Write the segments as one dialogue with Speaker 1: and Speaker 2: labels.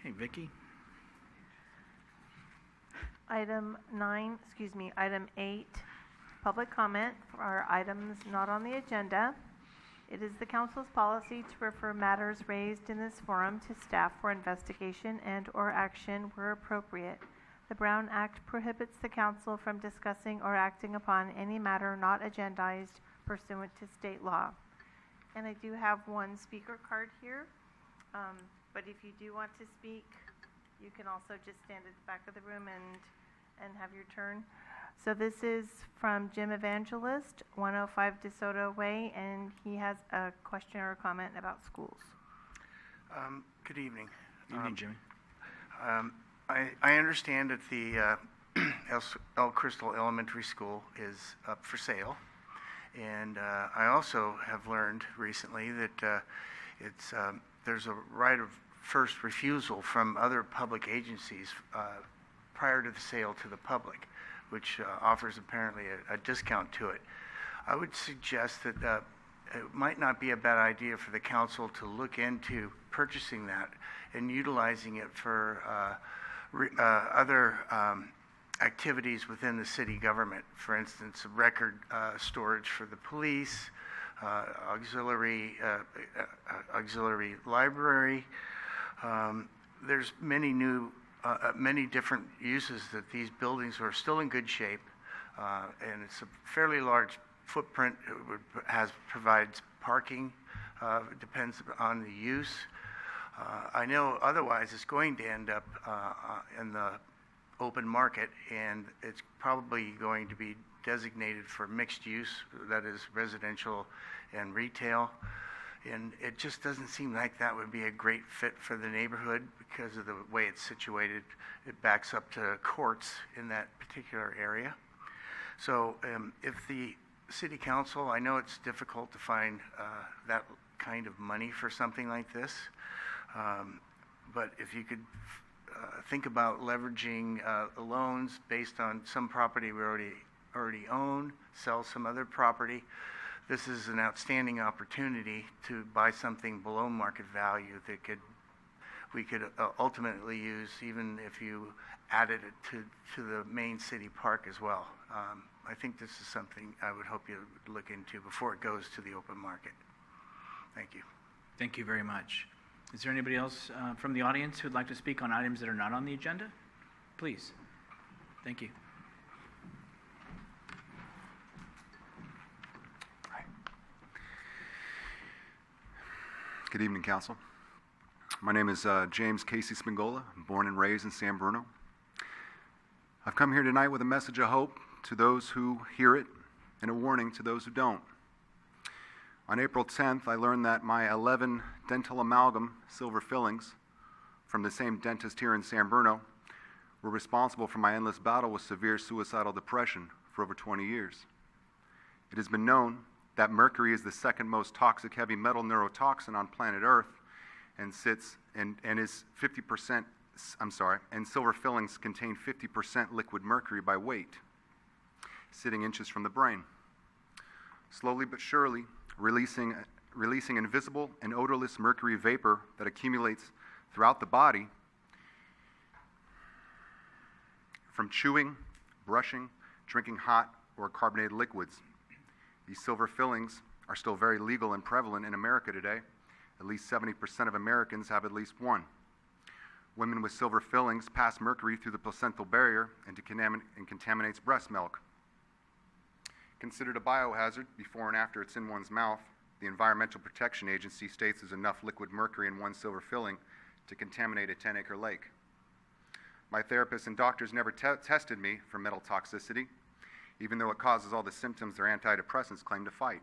Speaker 1: Okay, Vicki?
Speaker 2: Item 8, public comment for items not on the agenda. It is the council's policy to refer matters raised in this forum to staff for investigation and/or action where appropriate. The Brown Act prohibits the council from discussing or acting upon any matter not agendized pursuant to state law. And I do have one speaker card here, but if you do want to speak, you can also just stand at the back of the room and have your turn. So this is from Jim Evangelist, 105 DeSoto Way, and he has a question or a comment about schools.
Speaker 3: Good evening.
Speaker 1: Evening, Jimmy.
Speaker 3: I understand that the El Crystal Elementary School is up for sale, and I also have learned recently that there's a right of first refusal from other public agencies prior to the sale to the public, which offers apparently a discount to it. I would suggest that it might not be a bad idea for the council to look into purchasing that and utilizing it for other activities within the city government. For instance, record storage for the police, auxiliary library. There's many different uses that these buildings are still in good shape, and it's a fairly large footprint. It provides parking. Depends on the use. I know otherwise it's going to end up in the open market, and it's probably going to be designated for mixed use, that is residential and retail. And it just doesn't seem like that would be a great fit for the neighborhood because of the way it's situated. It backs up to courts in that particular area. So if the city council, I know it's difficult to find that kind of money for something like this, but if you could think about leveraging loans based on some property we already own, sell some other property, this is an outstanding opportunity to buy something below market value that we could ultimately use, even if you added it to the main city park as well. I think this is something I would hope you would look into before it goes to the open market. Thank you.
Speaker 1: Thank you very much. Is there anybody else from the audience who would like to speak on items that are not on the agenda? Please. Thank you.
Speaker 4: Good evening, Council. My name is James Casey Spingola. I'm born and raised in San Bruno. I've come here tonight with a message of hope to those who hear it and a warning to those who don't. On April 10th, I learned that my 11 dental amalgam silver fillings from the same dentist here in San Bruno were responsible for my endless battle with severe suicidal depression for over 20 years. It has been known that mercury is the second most toxic heavy metal neurotoxin on planet Earth and is 50%, and silver fillings contain 50% liquid mercury by weight, sitting inches from the brain. Slowly but surely, releasing invisible and odorless mercury vapor that accumulates throughout the body from chewing, brushing, drinking hot or carbonated liquids. These silver fillings are still very legal and prevalent in America today. At least 70% of Americans have at least one. Women with silver fillings pass mercury through the placental barrier and contaminates breast milk. Considered a biohazard before and after it's in one's mouth, the Environmental Protection Agency states there's enough liquid mercury in one silver filling to contaminate a 10-acre lake. My therapist and doctors never tested me for metal toxicity, even though it causes all the symptoms their antidepressants claim to fight.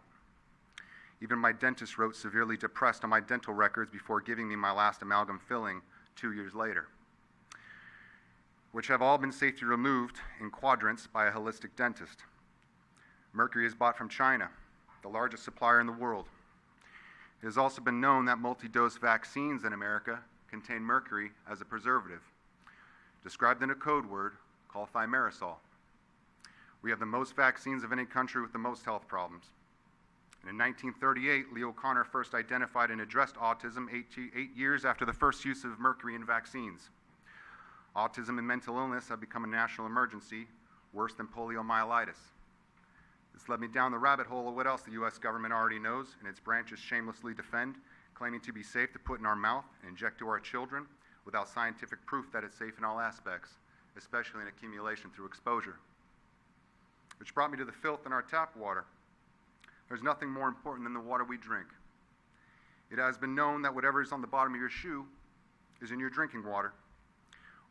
Speaker 4: Even my dentist wrote severely depressed on my dental records before giving me my last amalgam filling 2 years later, which have all been safely removed in quadrants by a holistic dentist. Mercury is bought from China, the largest supplier in the world. It has also been known that multi-dose vaccines in America contain mercury as a preservative, described in a code word called thimerosal. We have the most vaccines of any country with the most health problems. And in 1938, Leo Kanner first identified and addressed autism 8 years after the first use of mercury in vaccines. Autism and mental illness have become a national emergency, worse than poliomyelitis. This led me down the rabbit hole of what else the U.S. government already knows and its branches shamelessly defend, claiming to be safe to put in our mouth and inject to our children without scientific proof that it's safe in all aspects, especially in accumulation through exposure. Which brought me to the filth in our tap water. There's nothing more important than the water we drink. It has been known that whatever is on the bottom of your shoe is in your drinking water.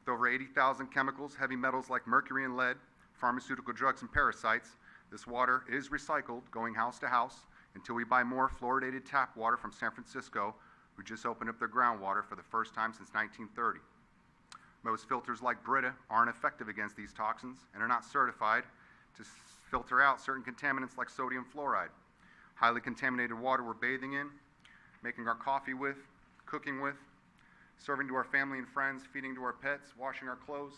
Speaker 4: With over 80,000 chemicals, heavy metals like mercury and lead, pharmaceutical drugs and parasites, this water is recycled, going house to house, until we buy more fluoridated tap water from San Francisco, who just opened up their groundwater for the first time since 1930. Most filters like Brita aren't effective against these toxins and are not certified to filter out certain contaminants like sodium fluoride. Highly contaminated water we're bathing in, making our coffee with, cooking with, serving to our family and friends, feeding to our pets, washing our clothes,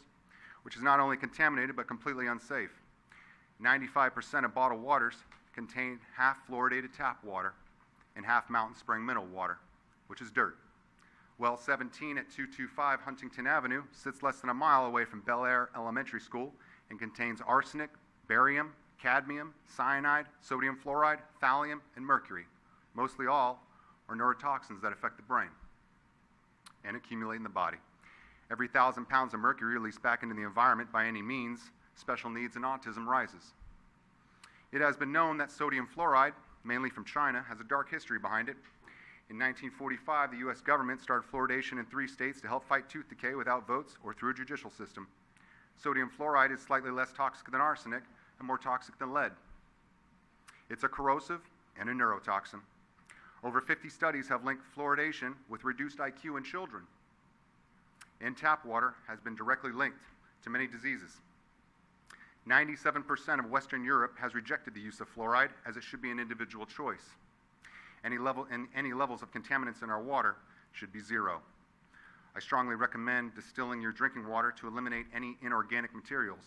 Speaker 4: which is not only contaminated but completely unsafe. 95% of bottled waters contain half fluoridated tap water and half mountain spring mineral water, which is dirt. Well 17 at 225 Huntington Avenue sits less than a mile away from Bel Air Elementary School and contains arsenic, barium, cadmium, cyanide, sodium fluoride, thallium, and mercury. Mostly all are neurotoxins that affect the brain and accumulate in the body. Every 1,000 pounds of mercury released back into the environment by any means, special needs and autism rises. It has been known that sodium fluoride, mainly from China, has a dark history behind it. In 1945, the U.S. government started fluoridation in 3 states to help fight tooth decay without votes or through a judicial system. Sodium fluoride is slightly less toxic than arsenic and more toxic than lead. It's a corrosive and a neurotoxin. Over 50 studies have linked fluoridation with reduced IQ in children. And tap water has been directly linked to many diseases. 97% of Western Europe has rejected the use of fluoride, as it should be an individual choice. Any levels of contaminants in our water should be 0. I strongly recommend distilling your drinking water to eliminate any inorganic materials.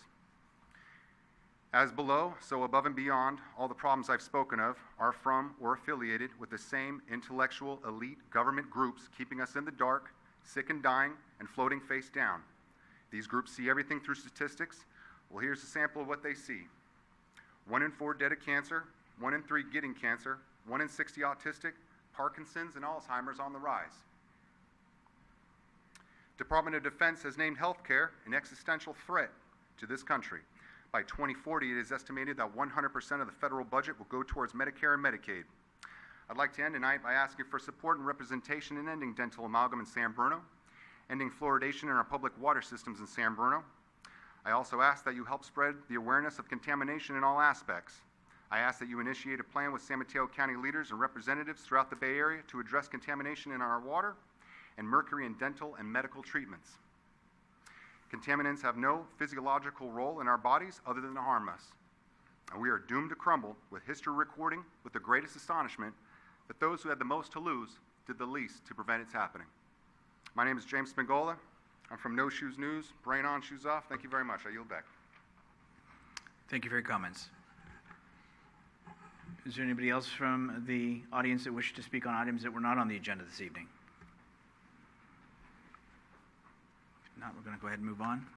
Speaker 4: As below, so above and beyond, all the problems I've spoken of are from or affiliated with the same intellectual elite government groups keeping us in the dark, sick and dying, and floating face down. These groups see everything through statistics. Well, here's a sample of what they see. 1 in 4 dead of cancer, 1 in 3 getting cancer, 1 in 60 autistic, Parkinson's, and Alzheimer's on the rise. Department of Defense has named healthcare an existential threat to this country. By 2040, it is estimated that 100% of the federal budget will go towards Medicare and Medicaid. I'd like to end tonight by asking for support and representation in ending dental amalgam in San Bruno, ending fluoridation in our public water systems in San Bruno. I also ask that you help spread the awareness of contamination in all aspects. I ask that you initiate a plan with San Mateo County leaders and representatives throughout the Bay Area to address contamination in our water and mercury in dental and medical treatments. Contaminants have no physiological role in our bodies other than to harm us. And we are doomed to crumble, with history recording with the greatest astonishment that those who had the most to lose did the least to prevent its happening. My name is James Spingola. I'm from No Shoes News, Brain On, Shoes Off. Thank you very much. I yield back.
Speaker 1: Thank you for your comments. Is there anybody else from the audience that wishes to speak on items that were not on the agenda this evening? If not, we're going to go ahead and move on.